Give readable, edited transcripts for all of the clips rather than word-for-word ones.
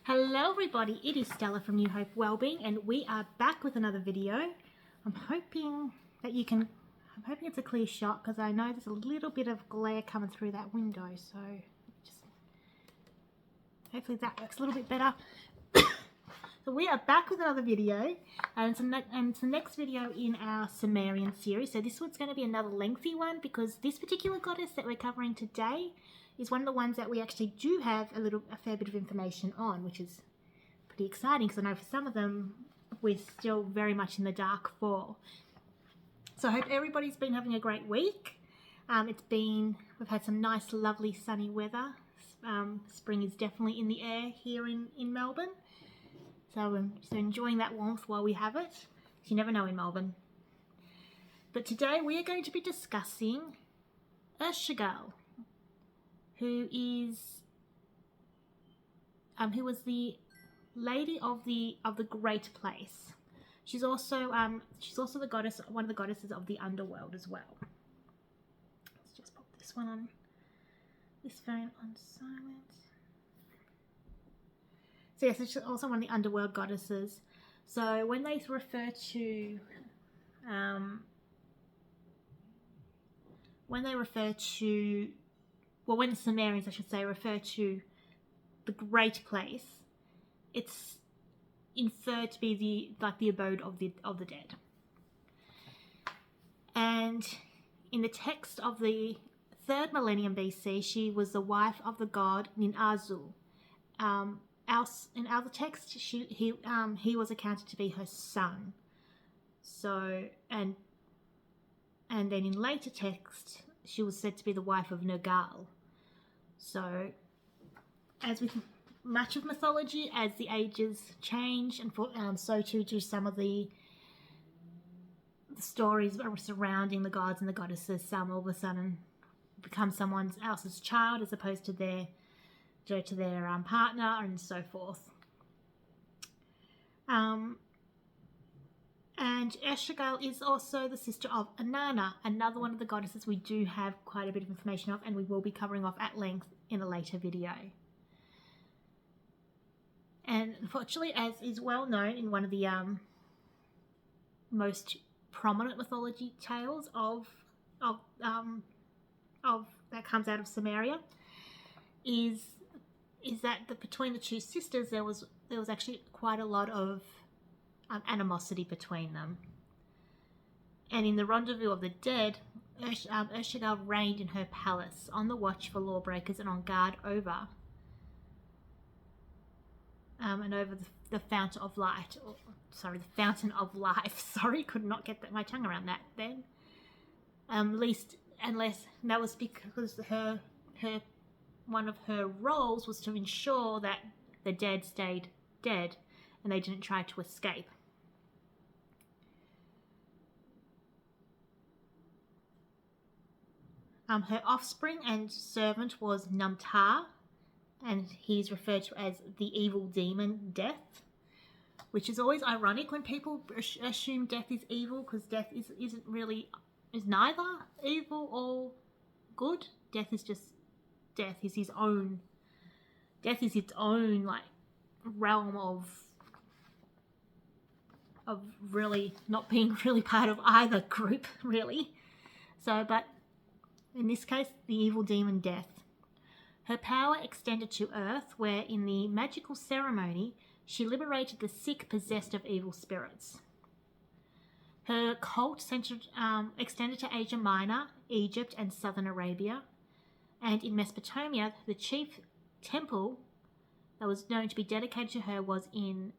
Hello everybody, it is Stella from New Hope Wellbeing and we are back with another video. I'm hoping it's a clear shot because I know there's a little bit of glare coming through that window, so just hopefully that works a little bit better. So we are back with another video and it's the next video in our Sumerian series. So this one's going to be another lengthy one because this particular goddess that we're covering today is one of the ones that we actually do have a fair bit of information on, which is pretty exciting because I know for some of them we're still very much in the dark for. So I hope everybody's been having a great week. We've had some nice lovely sunny weather. Spring is definitely in the air here in Melbourne. So enjoying that warmth while we have it. You never know in Melbourne. But today we are going to be discussing Ereshkigal, who was the lady of the Great Place. She's also the goddess, one of the goddesses of the Underworld as well. Let's just pop this phone on silent. So yes, she's also one of the Underworld goddesses. So when they refer to when the Sumerians, I should say, refer to the Great Place, it's inferred to be the abode of the dead. And in the text of the 3rd millennium BC, she was the wife of the god Ninazul. In other texts, he was accounted to be her son. So and then in later texts, she was said to be the wife of Nergal. So, as with much of mythology, as the ages change, and so too do some of the stories surrounding the gods and the goddesses. Some all of a sudden become someone else's child as opposed to their partner, and so forth. And Ereshkigal is also the sister of Inanna, another one of the goddesses we do have quite a bit of information of, and we will be covering off at length in a later video. And unfortunately, as is well known in one of the most prominent mythology tales of that comes out of Sumeria, is that between the two sisters there was actually quite a lot of animosity between them. And in the Rendezvous of the Dead, Ereshkigal reigned in her palace, on the watch for lawbreakers and on guard over the Fountain of Light. The Fountain of Life. Sorry, could not get my tongue around that then. Unless that was because her one of her roles was to ensure that the dead stayed dead and they didn't try to escape. Her offspring and servant was Numtar, and he's referred to as the evil demon Death, which is always ironic when people assume death is evil, because death is neither evil or good. Death is just death. Is its own realm of really not being really part of either group, really. So, but in this case, the evil demon Death. Her power extended to Earth, where in the magical ceremony, she liberated the sick possessed of evil spirits. Her cult extended to Asia Minor, Egypt, and southern Arabia. And in Mesopotamia, the chief temple that was known to be dedicated to her was in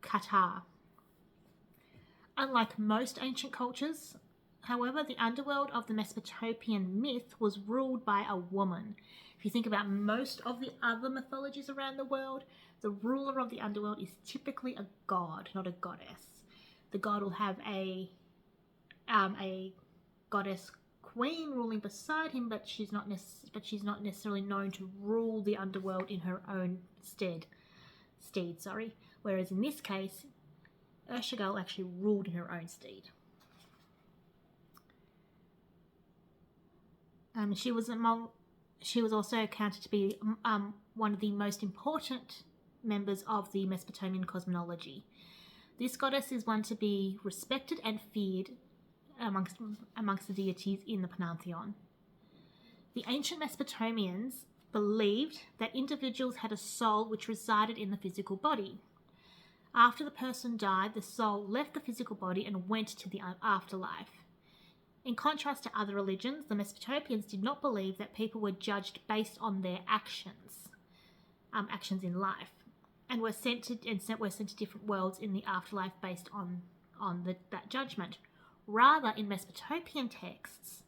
Qatar. Unlike most ancient cultures, however, the underworld of the Mesopotamian myth was ruled by a woman. If you think about most of the other mythologies around the world, the ruler of the underworld is typically a god, not a goddess. The god will have a goddess queen ruling beside him, but she's not necessarily known to rule the underworld in her own stead. Whereas in this case, Ereshkigal actually ruled in her own stead. She was also accounted to be one of the most important members of the Mesopotamian cosmology. This goddess is one to be respected and feared amongst the deities in the pantheon. The ancient Mesopotamians believed that individuals had a soul which resided in the physical body. After the person died, the soul left the physical body and went to the afterlife. In contrast to other religions, the Mesopotamians did not believe that people were judged based on their actions in life, and were sent to different worlds in the afterlife based on that judgment. Rather, in Mesopotamian texts,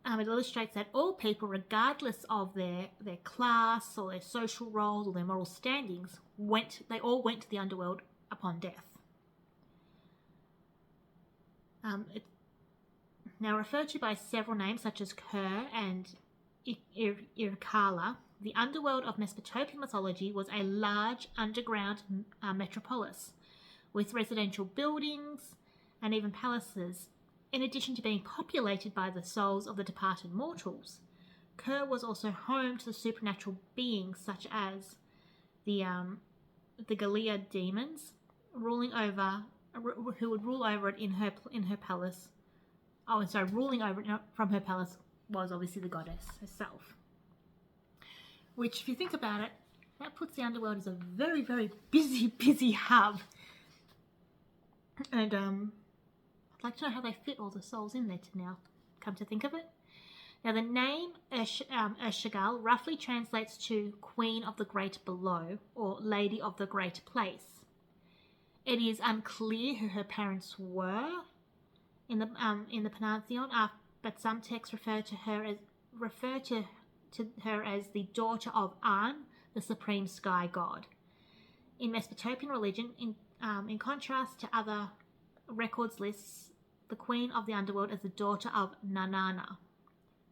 it illustrates that all people, regardless of their class or their social roles or their moral standings, all went to the underworld upon death. Now referred to by several names such as Ker and Irkala, the underworld of Mesopotamian mythology was a large underground metropolis with residential buildings and even palaces. In addition to being populated by the souls of the departed mortals, Ker was also home to the supernatural beings such as the Galea demons, who would rule over it in her palace. Ruling over it from her palace was obviously the goddess herself. Which, if you think about it, that puts the underworld as a very, very busy hub. And I'd like to know how they fit all the souls in there to now come to think of it. Now, the name Ereshkigal roughly translates to Queen of the Great Below or Lady of the Great Place. It is unclear who her parents were in the pantheon, but some texts refer to her as the daughter of An, the supreme sky god. In Mesopotamian religion, in contrast to other records lists the queen of the underworld as the daughter of Nanana,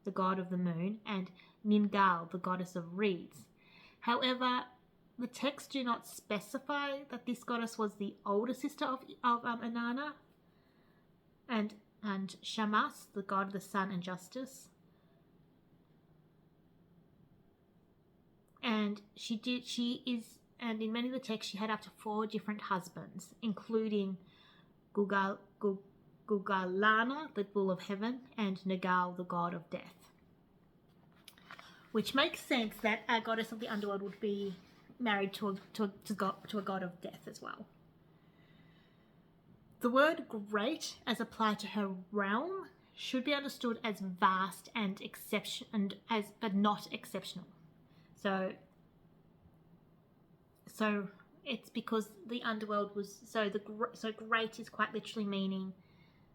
the god of the moon, and Ningal, the goddess of reeds. However, the texts do not specify that this goddess was the older sister of Inanna, and Shamas, the god of the sun and justice. And and in many of the texts she had up to 4 different husbands, including Gugalana, the bull of heaven, and Nagal, the god of death. Which makes sense that a goddess of the underworld would be married to a god of death as well. The word great, as applied to her realm, should be understood as vast and but not exceptional. So it's because the underworld was so great is quite literally meaning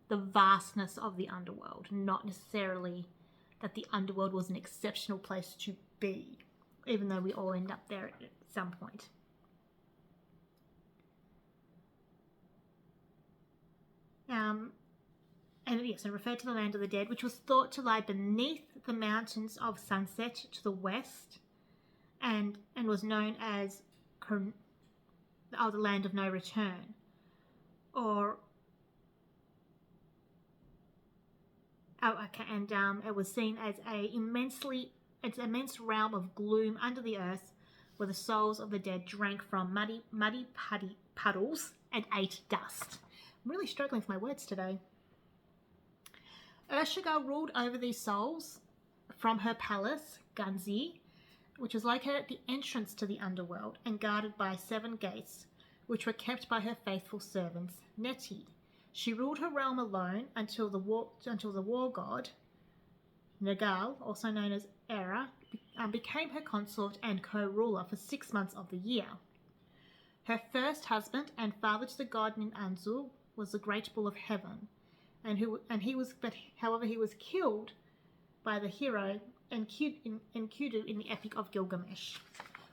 the vastness of the underworld, not necessarily that the underworld was an exceptional place to be, even though we all end up there at some point. And referred to the land of the dead, which was thought to lie beneath the mountains of Sunset to the west, and was known as the land of no return, it was seen as an immense realm of gloom under the earth, where the souls of the dead drank from muddy puddles and ate dust. I'm really struggling with my words today. Ereshkigal ruled over these souls from her palace, Gunzi, which was located at the entrance to the underworld and guarded by 7 gates, which were kept by her faithful servants, Neti. She ruled her realm alone until the war god, Nagal, also known as Era, became her consort and co-ruler for 6 months of the year. Her first husband and father to the god Ninanzu was the great bull of heaven, he was killed by the hero Enkidu in the Epic of Gilgamesh,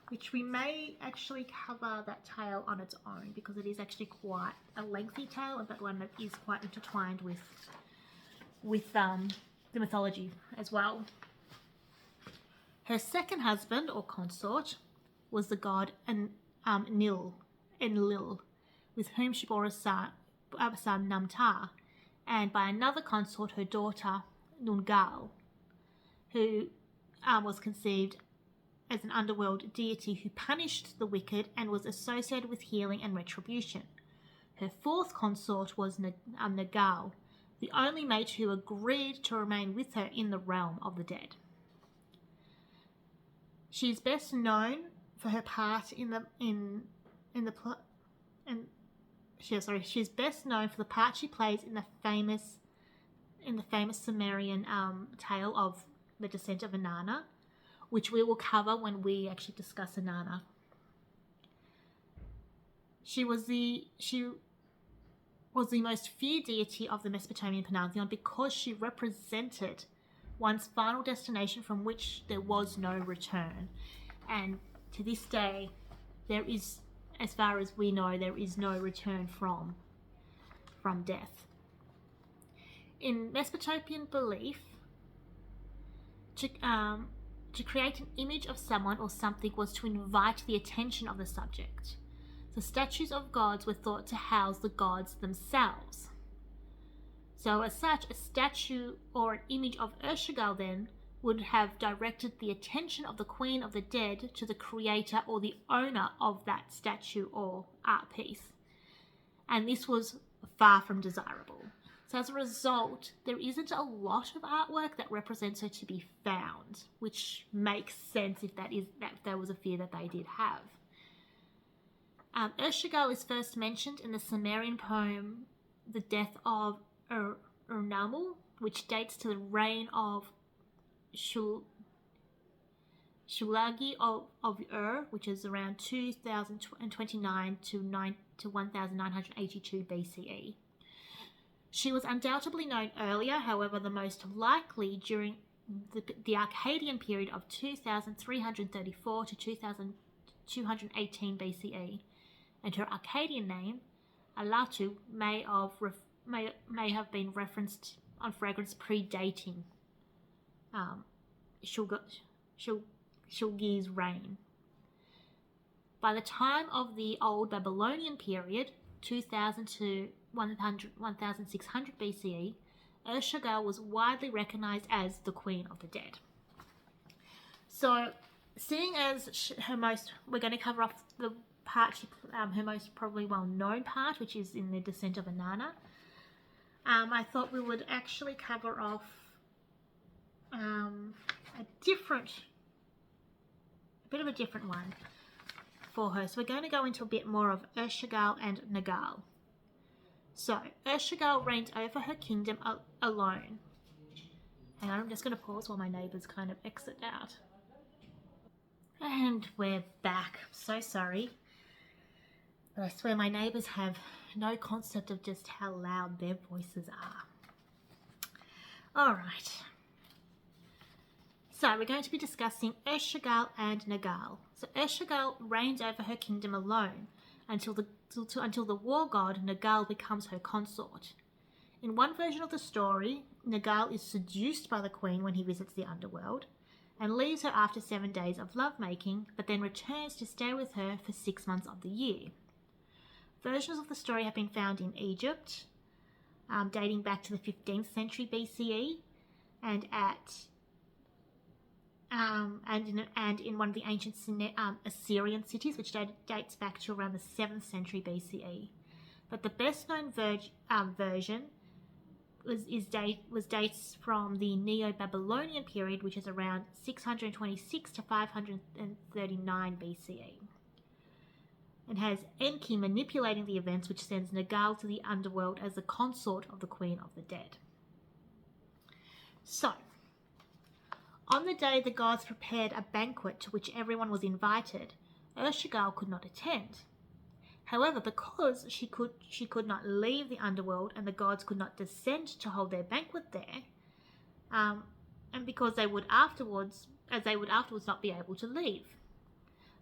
which we may actually cover that tale on its own, because it is actually quite a lengthy tale, but one that is quite intertwined with the mythology as well. Her second husband or consort was the god Enlil, with whom she bore a son Namtar, and by another consort, her daughter Nungal, who was conceived as an underworld deity who punished the wicked and was associated with healing and retribution. Her fourth consort was Nagal, the only mate who agreed to remain with her in the realm of the dead. She is best known for her part she's best known for the part she plays in the famous Sumerian tale of the descent of Inanna, which we will cover when we actually discuss Inanna. She was the most feared deity of the Mesopotamian pantheon because she represented one's final destination from which there was no return. And to this day, there is, as far as we know, there is no return from death. In Mesopotamian belief, to create an image of someone or something was to invite the attention of the subject. The statues of gods were thought to house the gods themselves. So as such, a statue or an image of Ereshkigal then would have directed the attention of the Queen of the Dead to the creator or the owner of that statue or art piece. And this was far from desirable. So as a result, there isn't a lot of artwork that represents her to be found, which makes sense if that was a fear that they did have. Ereshkigal is first mentioned in the Sumerian poem The Death of Urnamul, which dates to the reign of Shulagi of Ur, which is around 2029 to 1982 BCE. She was undoubtedly known earlier, however, the most likely during the Akkadian period of 2334 to 2218 BCE, and her Akkadian name, Alatu, may have been referenced on fragments predating Shulgi's reign. By the time of the Old Babylonian period, 2000 to 1600 BCE, Ereshkigal was widely recognized as the Queen of the Dead. So, seeing as we're going to cover off the part, her most probably well-known part, which is in the Descent of Inanna, I thought we would actually cover off a bit of a different one for her. So we're going to go into a bit more of Ereshkigal and Nagal. So, Ereshkigal reigns over her kingdom alone. Hang on, I'm just going to pause while my neighbours kind of exit out. And we're back. So sorry. But I swear my neighbours have no concept of just how loud their voices are. Alright. So, we're going to be discussing Ereshkigal and Nagal. So, Ereshkigal reigns over her kingdom alone until the war god Nagal becomes her consort. In one version of the story, Nagal is seduced by the queen when he visits the underworld and leaves her after 7 days of lovemaking, but then returns to stay with her for 6 months of the year. Versions of the story have been found in Egypt, dating back to the 15th century BCE, and in one of the ancient Assyrian cities, which dates back to around the 7th century BCE. But the best known version dates from the Neo-Babylonian period, which is around 626 to 539 BCE. And has Enki manipulating the events, which sends Nagal to the underworld as the consort of the Queen of the Dead. So, on the day the gods prepared a banquet to which everyone was invited, Ereshkigal could not attend. However, because she could not leave the underworld and the gods could not descend to hold their banquet there, and because they would afterwards not be able to leave,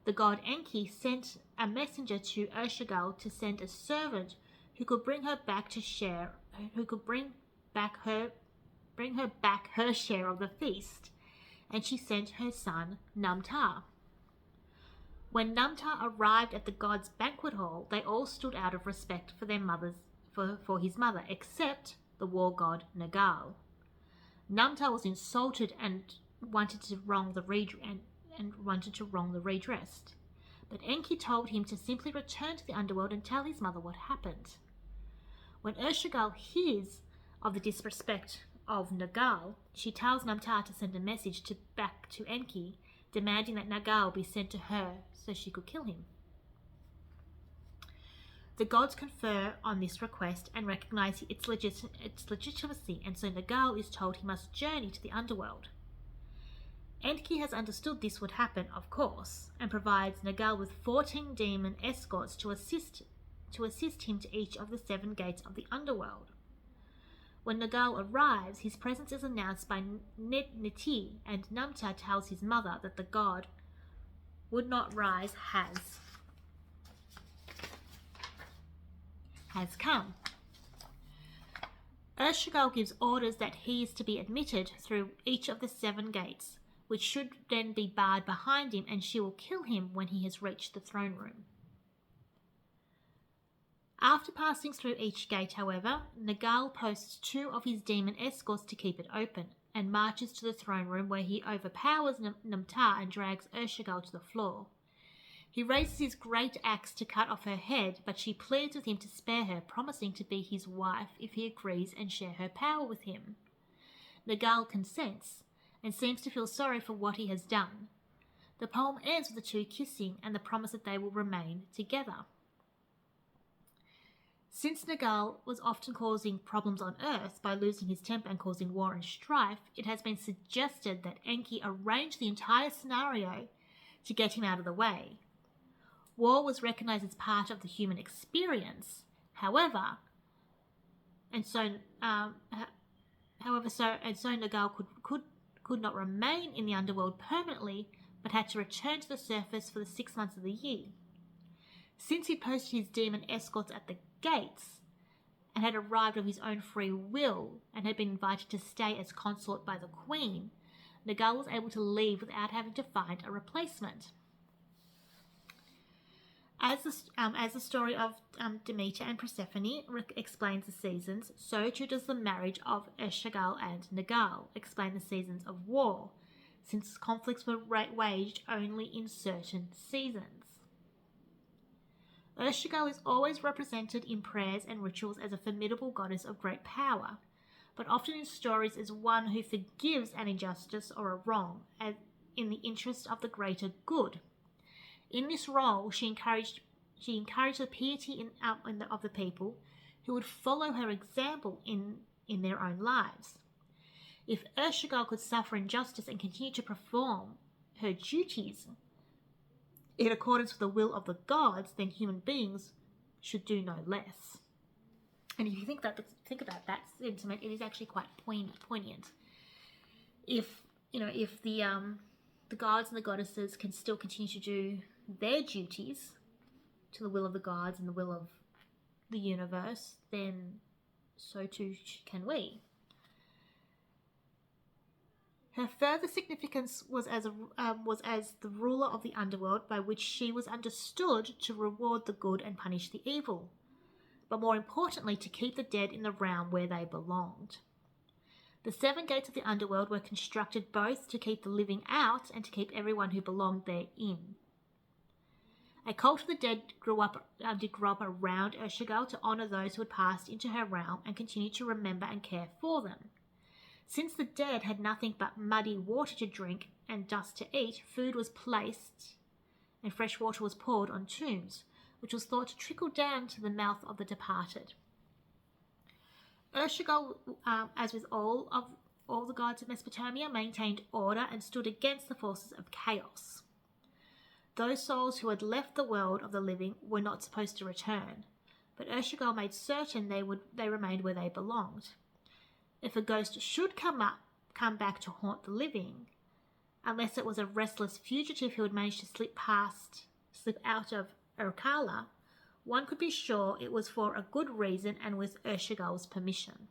the god Enki sent a messenger to Ereshkigal to send a servant who could bring her back her share of the feast, and she sent her son Namtar. When Namtar arrived at the god's banquet hall, they all stood out of respect for his mother, except the war god Nagal. Namtar was insulted and wanted to wrong the and wanted to wrong the redressed. But Enki told him to simply return to the underworld and tell his mother what happened. When Ereshkigal hears of the disrespect of Nergal, she tells Namtar to send a message back to Enki, demanding that Nergal be sent to her so she could kill him. The gods confer on this request and recognize its legitimacy, and so Nergal is told he must journey to the underworld. Enki has understood this would happen, of course, and provides Nergal with 14 demon escorts to assist him to each of the 7 gates of the underworld. When Nergal arrives, his presence is announced by Neti, and Namtar tells his mother that the god would not rise has come. Ereshkigal gives orders that he is to be admitted through each of the 7 gates, which should then be barred behind him, and she will kill him when he has reached the throne room. After passing through each gate, however, Nergal posts 2 of his demon escorts to keep it open, and marches to the throne room where he overpowers Namtar and drags Ereshkigal to the floor. He raises his great axe to cut off her head, but she pleads with him to spare her, promising to be his wife if he agrees and share her power with him. Nergal consents, and seems to feel sorry for what he has done. The poem ends with the 2 kissing and the promise that they will remain together. Since Nergal was often causing problems on Earth by losing his temper and causing war and strife, it has been suggested that Enki arranged the entire scenario to get him out of the way. War was recognized as part of the human experience, however, so Nergal could not remain in the underworld permanently, but had to return to the surface for the 6 months of the year. Since he posted his demon escorts at the gates and had arrived of his own free will and had been invited to stay as consort by the queen, Nergal was able to leave without having to find a replacement. As the story of Demeter and Persephone explains the seasons, so too does the marriage of Ereshkigal and Nergal explain the seasons of war, since conflicts were waged only in certain seasons. Ereshkigal is always represented in prayers and rituals as a formidable goddess of great power, but often in stories as one who forgives an injustice or a wrong in the interest of the greater good. In this role, she encouraged the piety of the people who would follow her example in their own lives. If Ereshkigal could suffer injustice and continue to perform her duties in accordance with the will of the gods, then human beings should do no less. And if you think about that sentiment, it is actually quite poignant. If the gods and the goddesses can still continue to do their duties to the will of the gods and the will of the universe, then so too can we. Her further significance was as the ruler of the underworld, by which she was understood to reward the good and punish the evil, but more importantly to keep the dead in the realm where they belonged. The 7 gates of the underworld were constructed both to keep the living out and to keep everyone who belonged there in. A cult of the dead did grow up around Ereshkigal to honour those who had passed into her realm and continue to remember and care for them. Since the dead had nothing but muddy water to drink and dust to eat, food was placed and fresh water was poured on tombs, which was thought to trickle down to the mouth of the departed. Ereshkigal, as with all the gods of Mesopotamia, maintained order and stood against the forces of chaos. Those souls who had left the world of the living were not supposed to return, but Ereshkigal made certain they remained where they belonged. If a ghost should come back to haunt the living, unless it was a restless fugitive who had managed to slip out of Ereshkigal, one could be sure it was for a good reason and with Ereshkigal's permission.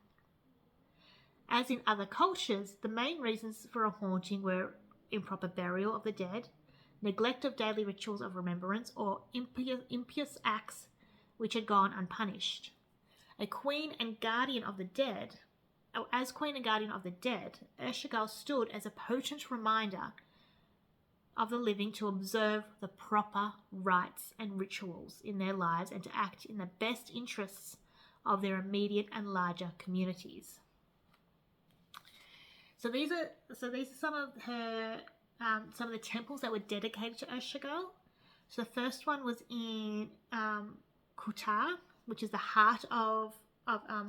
As in other cultures, the main reasons for a haunting were improper burial of the dead, neglect of daily rituals of remembrance, or impious acts which had gone unpunished. As Queen and Guardian of the Dead, Ereshkigal stood as a potent reminder of the living to observe the proper rites and rituals in their lives and to act in the best interests of their immediate and larger communities. So these are some of the temples that were dedicated to Ereshkigal. So the first one was in Kuta, which is the heart of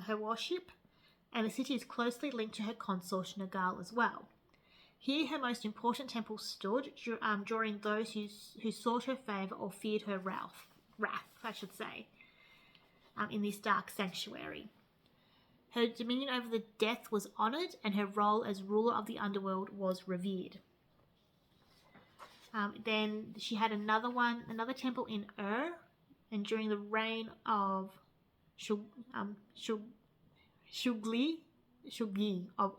her worship, and the city is closely linked to her consort Nergal as well. Here her most important temple stood, drawing those who sought her favour or feared her wrath, in this dark sanctuary. Her dominion over the death was honoured, and her role as ruler of the underworld was revered. Then she had another temple in and during the reign of Shugli of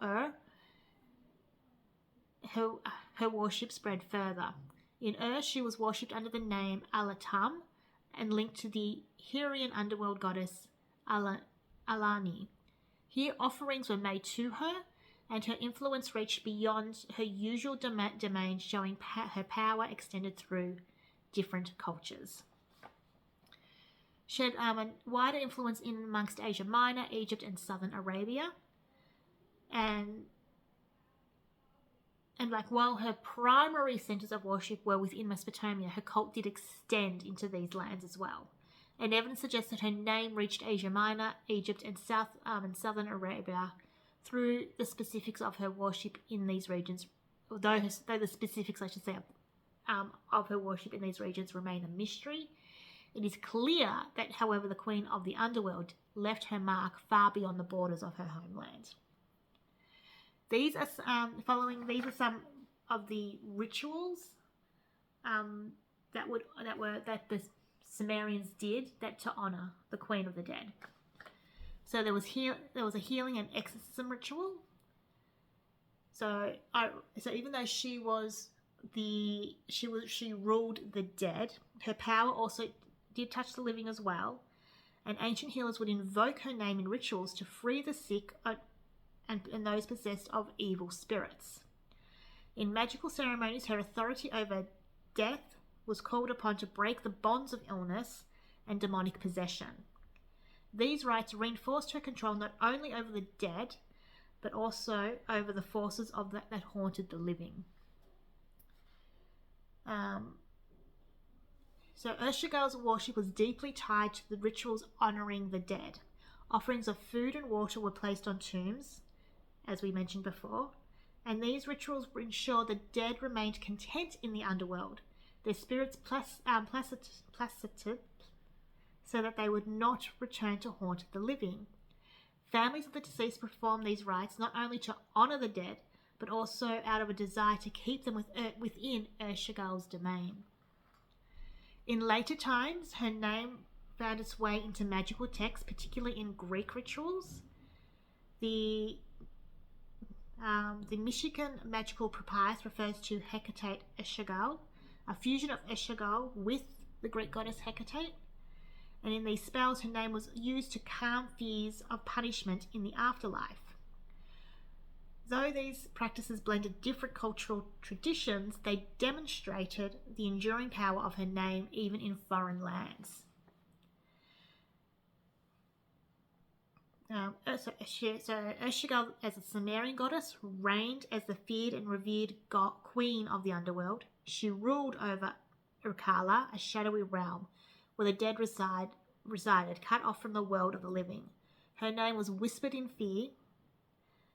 her worship spread further. In she was worshipped under the name Alatam and linked to the Hyrrian underworld goddess Alani. Here offerings were made to her, and her influence reached beyond her usual domain, showing her power extended through different cultures. She had a wider influence in amongst Asia Minor, Egypt, and southern Arabia. And while her primary centers of worship were within Mesopotamia, her cult did extend into these lands as well. And evidence suggests that her name reached Asia Minor, Egypt, and southern Arabia through the specifics of her worship in these regions, though the specifics, of her worship in these regions remain a mystery. It is clear that, however, the Queen of the Underworld left her mark far beyond the borders of her homeland. These are some of the rituals that the Sumerians did to honor the Queen of the Dead. So there was a healing and exorcism ritual. So even though she ruled the dead, her power also did touch the living as well. And ancient healers would invoke her name in rituals to free the sick and those possessed of evil spirits. In magical ceremonies, her authority over death was called upon to break the bonds of illness and demonic possession. These rites reinforced her control not only over the dead, but also over the forces of that haunted the living. So Ereshkigal's worship was deeply tied to the rituals honouring the dead. Offerings of food and water were placed on tombs, as we mentioned before, and these rituals ensured the dead remained content in the underworld, their spirits placated, so that they would not return to haunt the living. Families of the deceased performed these rites not only to honour the dead, but also out of a desire to keep them within Ereshkigal's domain. In later times, her name found its way into magical texts, particularly in Greek rituals. The Michigan magical papyrus refers to Hecate Ereshkigal, a fusion of Ereshkigal with the Greek goddess Hecate. And in these spells, her name was used to calm fears of punishment in the afterlife. Though these practices blended different cultural traditions, they demonstrated the enduring power of her name even in foreign lands. So Ereshkigal, as a Sumerian goddess, reigned as the feared and revered queen of the underworld. She ruled over Urkala, a shadowy realm where the dead resided, cut off from the world of the living. Her name was whispered in fear,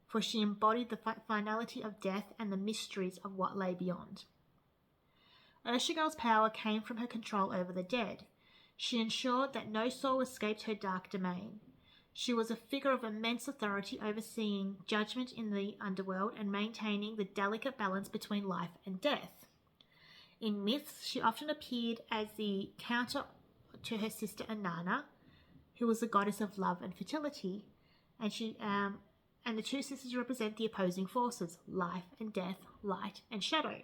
for she embodied the finality of death and the mysteries of what lay beyond. Ereshkigal's power came from her control over the dead. She ensured that no soul escaped her dark domain. She was a figure of immense authority, overseeing judgment in the underworld and maintaining the delicate balance between life and death. In myths, she often appeared as the counter to her sister Inanna, who was the goddess of love and fertility, and the two sisters represent the opposing forces, life and death, light and shadow.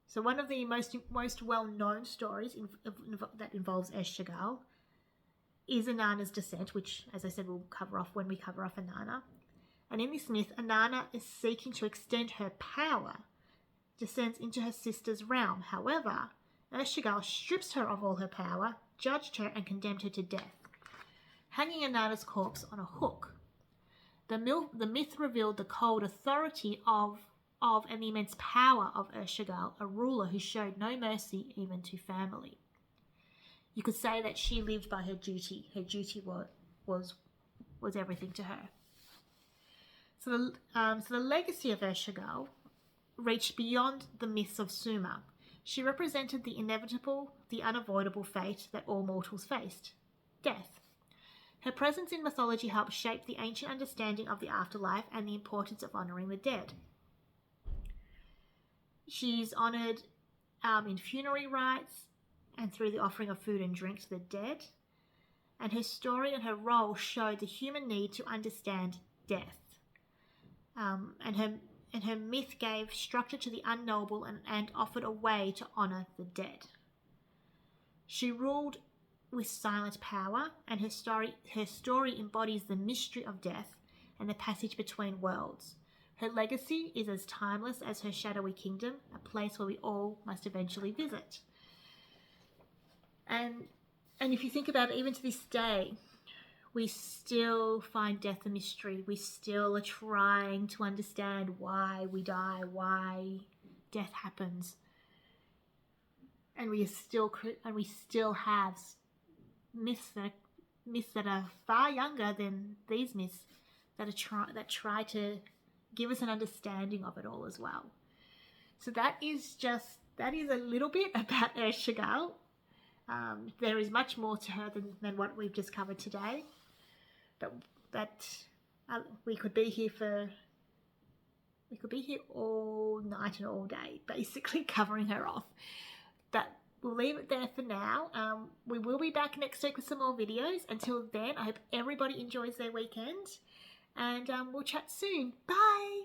So one of the most well-known stories that involves Ereshkigal is Inanna's descent, which, as I said, we'll cover off when we cover off Inanna. And in this myth, Inanna is seeking to extend her power, descends into her sister's realm. However, Ereshkigal strips her of all her power, judged her, and condemned her to death, hanging Inanna's corpse on a hook. The myth revealed the cold authority of and the immense power of Ereshkigal, a ruler who showed no mercy even to family. You could say that she lived by her duty. Her duty was everything to her. So the legacy of Ereshkigal reached beyond the myths of Sumer. She represented the inevitable, the unavoidable fate that all mortals faced: death. Her presence in mythology helped shape the ancient understanding of the afterlife and the importance of honouring the dead. She's honoured in funerary rites and through the offering of food and drink to the dead. And her story and her role showed the human need to understand death. And her myth gave structure to the unknowable and offered a way to honour the dead. She ruled with silent power, and her story embodies the mystery of death and the passage between worlds. Her legacy is as timeless as her shadowy kingdom, a place where we all must eventually visit. And if you think about it, even to this day, we still find death a mystery. We still are trying to understand why we die, why death happens, and we still have myths that are far younger than these myths that try to give us an understanding of it all as well. So that is a little bit about Ereshkigal. There is much more to her than what we've just covered today, but we could be here all night and all day, basically covering her off. But we'll leave it there for now. We will be back next week with some more videos. Until then, I hope everybody enjoys their weekend, and we'll chat soon. Bye!